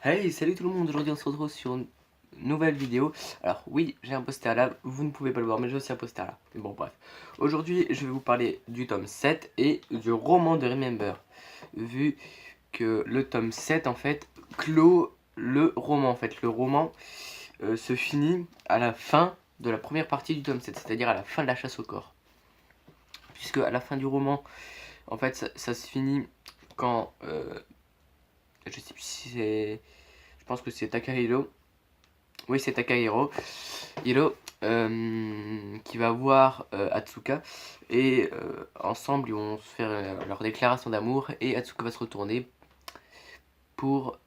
Hey, salut tout le monde, aujourd'hui on se retrouve sur une nouvelle vidéo. Alors oui, j'ai un poster là, vous ne pouvez pas le voir mais j'ai aussi un poster là. Mais bon bref, aujourd'hui je vais vous parler du tome 7 et du roman de Remember. Vu que le tome 7 en fait clôt le roman en fait. Le roman se finit à la fin de la première partie du tome 7, c'est-à-dire à la fin de la chasse au corps. Puisque à la fin du roman, en fait ça se finit quand... je sais plus si c'est... Je pense que c'est Takahiro. Oui, c'est Takahiro qui va voir Atsuka et ensemble ils vont se faire leur déclaration d'amour et Atsuka va se retourner pour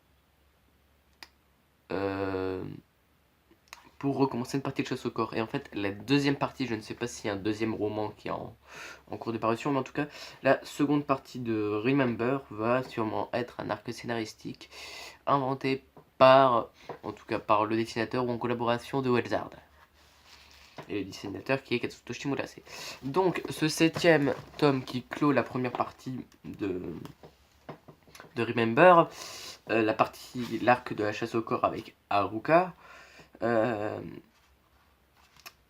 euh, pour recommencer une partie de chasse au corps. Et en fait la deuxième partie, je ne sais pas s'il y a un deuxième roman qui est en cours de parution, mais en tout cas la seconde partie de Remember va sûrement être un arc scénaristique inventé par, en tout cas par le dessinateur ou en collaboration de Wellsard. Et le dessinateur qui est Katsutoshi Murase. Donc ce septième tome qui clôt la première partie de Remember, l'arc de la chasse au corps avec Haruka,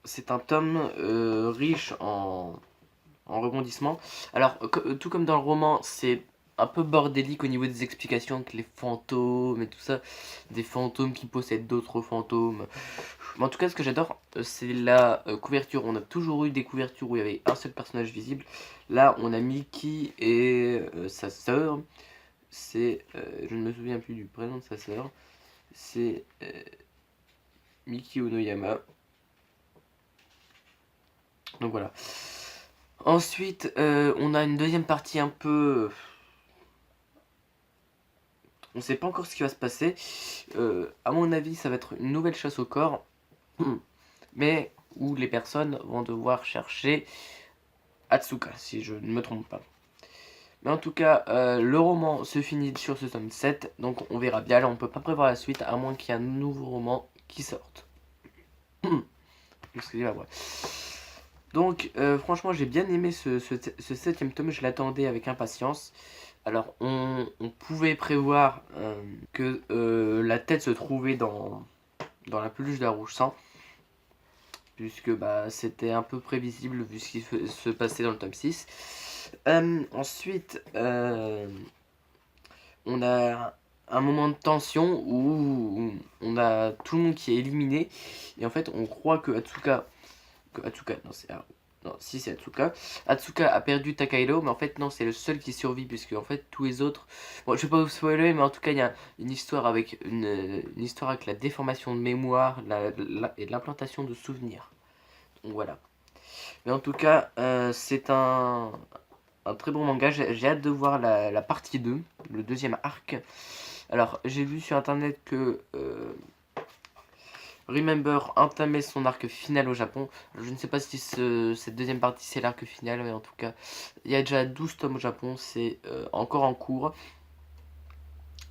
c'est un tome riche en rebondissements. Alors tout comme dans le roman, c'est un peu bordélique au niveau des explications avec les fantômes et tout ça, des fantômes qui possèdent d'autres fantômes. Mais en tout cas, ce que j'adore, c'est la couverture. On a toujours eu des couvertures où il y avait un seul personnage visible. Là, on a Miki et sa sœur. C'est, je ne me souviens plus du prénom de sa sœur. C'est Miki Onoyama. Donc voilà. Ensuite, on a une deuxième partie un peu... On ne sait pas encore ce qui va se passer. À mon avis, ça va être une nouvelle chasse au corps. Mais où les personnes vont devoir chercher Atsuka, si je ne me trompe pas. Mais en tout cas, le roman se finit sur ce tome 7, donc on verra bien. Là, on peut pas prévoir la suite, à moins qu'il y ait un nouveau roman qui sorte. Excusez-moi. Donc, franchement, j'ai bien aimé ce 7ème tome, je l'attendais avec impatience. Alors, on pouvait prévoir que la tête se trouvait dans la peluche de la rouge sang, puisque bah, c'était un peu prévisible vu ce qui se passait dans le tome 6. Ensuite, on a un moment de tension où on a tout le monde qui est éliminé, et en fait on croit que Atsuka non c'est non, si c'est Atsuka. Atsuka a perdu Takahiro, mais en fait non, c'est le seul qui survit, puisque en fait tous les autres... Bon, je vais pas vous spoiler, mais en tout cas il y a une histoire avec une histoire avec la déformation de mémoire et l'implantation de souvenirs. Donc voilà. Mais en tout cas, c'est un très bon manga. J'ai hâte de voir la partie 2, le deuxième arc. Alors, j'ai vu sur internet que Remember entamait son arc final au Japon. Je ne sais pas si cette deuxième partie c'est l'arc final, mais en tout cas, il y a déjà 12 tomes au Japon, c'est encore en cours.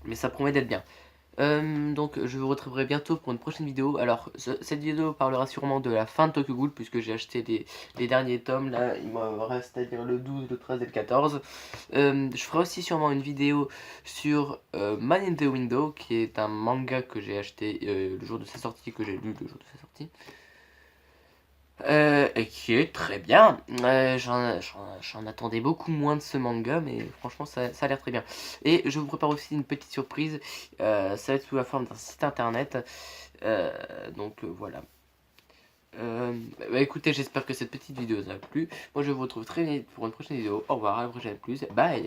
Mais ça promet d'être bien. Donc je vous retrouverai bientôt pour une prochaine vidéo. Alors cette vidéo parlera sûrement de la fin de Tokyo Ghoul, puisque j'ai acheté les derniers tomes. Là il me reste à dire le 12, le 13 et le 14. Je ferai aussi sûrement une vidéo sur Man in the Window, qui est un manga que j'ai acheté le jour de sa sortie, que j'ai lu le jour de sa sortie. Et qui est très bien. J'en attendais beaucoup moins de ce manga, mais franchement ça a l'air très bien. Et je vous prépare aussi une petite surprise, ça va être sous la forme d'un site internet, voilà. Bah écoutez, j'espère que cette petite vidéo vous a plu. Moi je vous retrouve très vite pour une prochaine vidéo. Au revoir, à la prochaine, plus, bye.